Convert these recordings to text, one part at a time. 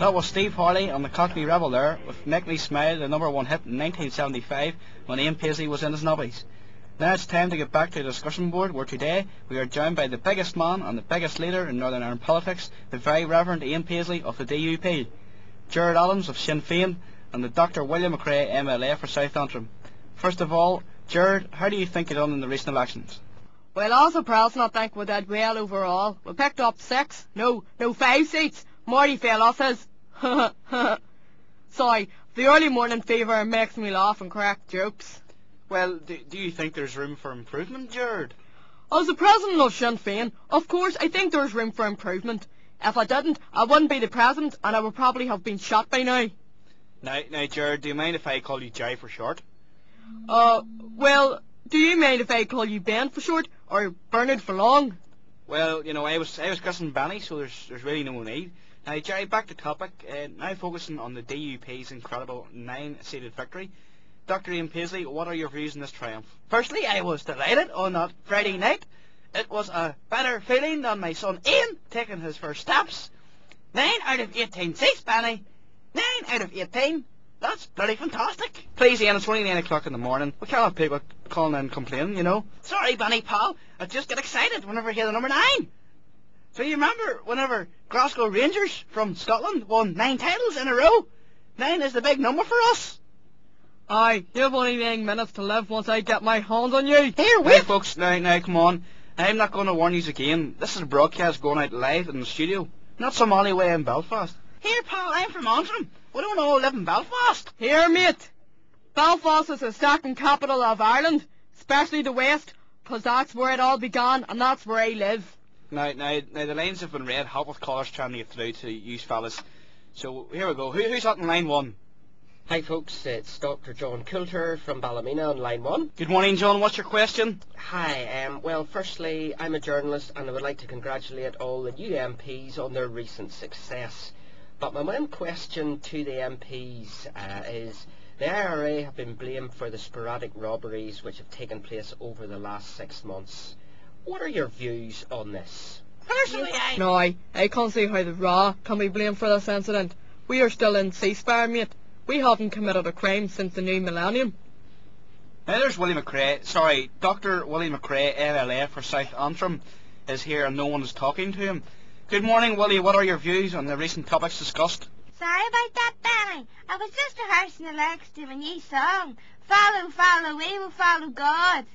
That was Steve Harley on the Cockney Rebel there, with Make Me Smile, the #1 hit in 1975 when Ian Paisley was in his nubbies. Now it's time to get back to the discussion board, where today we are joined by the biggest man and the biggest leader in Northern Ireland politics, the Very Reverend Ian Paisley of the DUP, Gerard Adams of Sinn Féin, and the Dr. William McCrum, MLA for South Antrim. First of all, Gerard, how do you think you done in the recent elections? Well, also personally, I think we did well overall. We picked up 5 seats. Marty fell off his. Sorry, the early morning fever makes me laugh and crack jokes. Well, do you think there's room for improvement, Gerard? As the president of Sinn Féin, of course I think there's room for improvement. If I didn't, I wouldn't be the president and I would probably have been shot by now. Now, Gerard, do you mind if I call you Jai for short? Well, do you mind if I call you Ben for short, or Bernard for long? Well, you know, I was guessing Benny, so there's really no need. Now, Jerry, back to topic. Now focusing on the DUP's incredible 9-seated victory. Dr. Ian Paisley, what are your views on this triumph? Firstly, I was delighted on that Friday night. It was a better feeling than my son Ian taking his first steps. 9 out of 18 seats, Benny. 9 out of 18. That's bloody fantastic. Please, Ian, it's only 9 o'clock in the morning. We can't have people calling in complaining, you know. Sorry, Benny, pal. I just get excited whenever I hear the number 9. So you remember whenever Glasgow Rangers from Scotland won 9 titles in a row? 9 is the big number for us. Aye, you have only 9 minutes to live once I get my hands on you. Here, wait. Hey, folks, now, come on. I'm not going to warn you again. This is a broadcast going out live in the studio, not some alleyway in Belfast. Here, pal, I'm from Antrim. We don't all live in Belfast. Here, mate. Belfast is the second capital of Ireland, especially the West, 'cause that's where it all began and that's where I live. Now, the lines have been read. Help with callers trying to get through to you fellas. So, here we go. Who's up in line 1? Hi folks, it's Dr. John Coulter from Ballymena on line 1. Good morning, John. What's your question? Hi, well firstly, I'm a journalist and I would like to congratulate all the new MPs on their recent success. But my main question to the MPs is, the IRA have been blamed for the sporadic robberies which have taken place over the last 6 months. What are your views on this? Personally, No, I can't see how the RA can be blamed for this incident. We are still in ceasefire, mate. We haven't committed a crime since the new millennium. Now there's Willie McCrum. Sorry, Dr. Willie McCrum, MLA for South Antrim, is here and no one is talking to him. Good morning, Willie. What are your views on the recent topics discussed? Sorry about that, Benny. I was just rehearsing the lyrics to a new song. Follow, follow, we will follow God.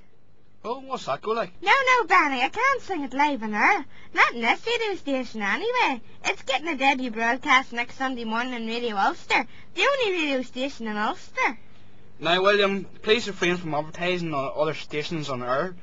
Oh, what's that go like? No, Benny, I can't sing it live on air. Not in this radio station anyway. It's getting a debut broadcast next Sunday morning on Radio Ulster, the only radio station in Ulster. Now, William, please refrain from advertising on other stations on air.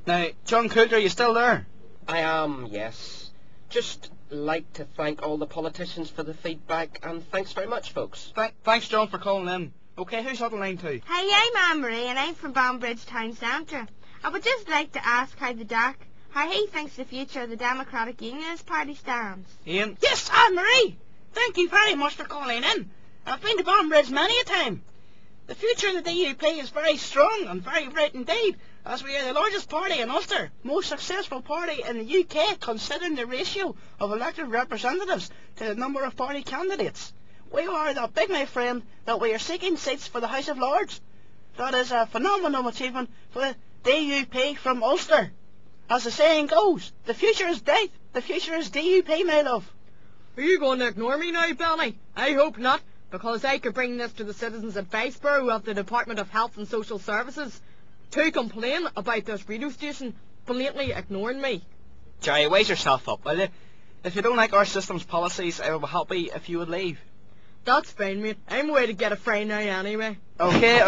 Now, John Coulter, are you still there? I am, yes. Just like to thank all the politicians for the feedback and thanks very much folks. Thanks, John, for calling in. Okay, who's on line 2? Hi, I'm Anne-Marie and I'm from Bombridge Town Centre. I would just like to ask how he thinks the future of the Democratic Unionist Party stands. Ian? Yes, Anne-Marie. Thank you very much for calling in. I've been to Bombridge many a time. The future of the DUP is very strong and very bright indeed, as we are the largest party in Ulster, most successful party in the UK considering the ratio of elected representatives to the number of party candidates. We are that big, my friend, that we are seeking seats for the House of Lords. That is a phenomenal achievement for the DUP from Ulster. As the saying goes, the future is bright, the future is DUP, my love. Are you going to ignore me now, Benny? I hope not, because I could bring this to the Citizens Advice Bureau of the Department of Health and Social Services to complain about this radio station blatantly ignoring me. Jerry, wise yourself up, will you? If you don't like our system's policies, I would be happy if you would leave. That's fine, mate. I'm away to get a fry now anyway. Okay,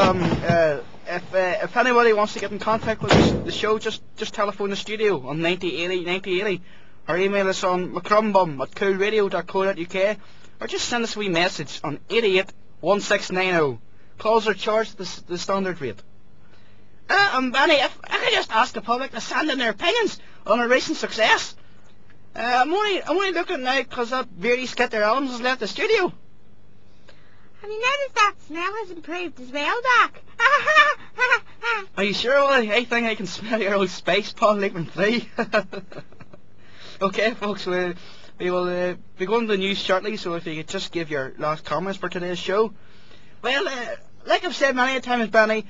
if anybody wants to get in contact with the show, just telephone the studio on 9080, or email us on mccrumbum@coolradio.co.uk, or just send us a wee message on 881690. Calls are charged the standard rate. Benny, if I could just ask the public to send in their opinions on our recent success. I'm only looking now because that Beardy Skitter Adams has left the studio. Have you noticed that smell has improved as well, Doc? Are you sure, Willie? I think I can smell your old spice pot leaving free. Okay, folks, We will be going to the news shortly, so if you could just give your last comments for today's show. Well, like I've said many a times, Benny,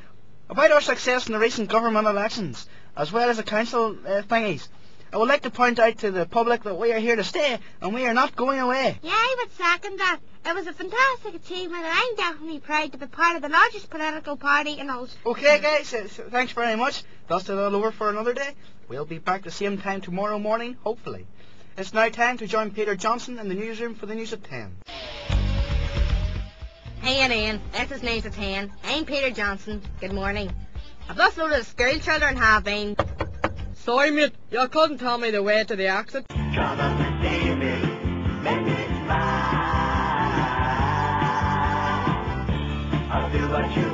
about our success in the recent government elections, as well as the council thingies, I would like to point out to the public that we are here to stay, and we are not going away. Yeah, I would second that. It was a fantastic achievement, and I'm definitely proud to be part of the largest political party in Ulster. Okay, guys, thanks very much. That's it all over for another day. We'll be back the same time tomorrow morning, hopefully. It's now time to join Peter Johnson in the newsroom for the news at 10. Hey Ian, this is News at 10. I'm Peter Johnson. Good morning. A busload of school children have been... Sorry mate, you couldn't tell me the way to the exit. Come understand me, make me smile. I'll do what you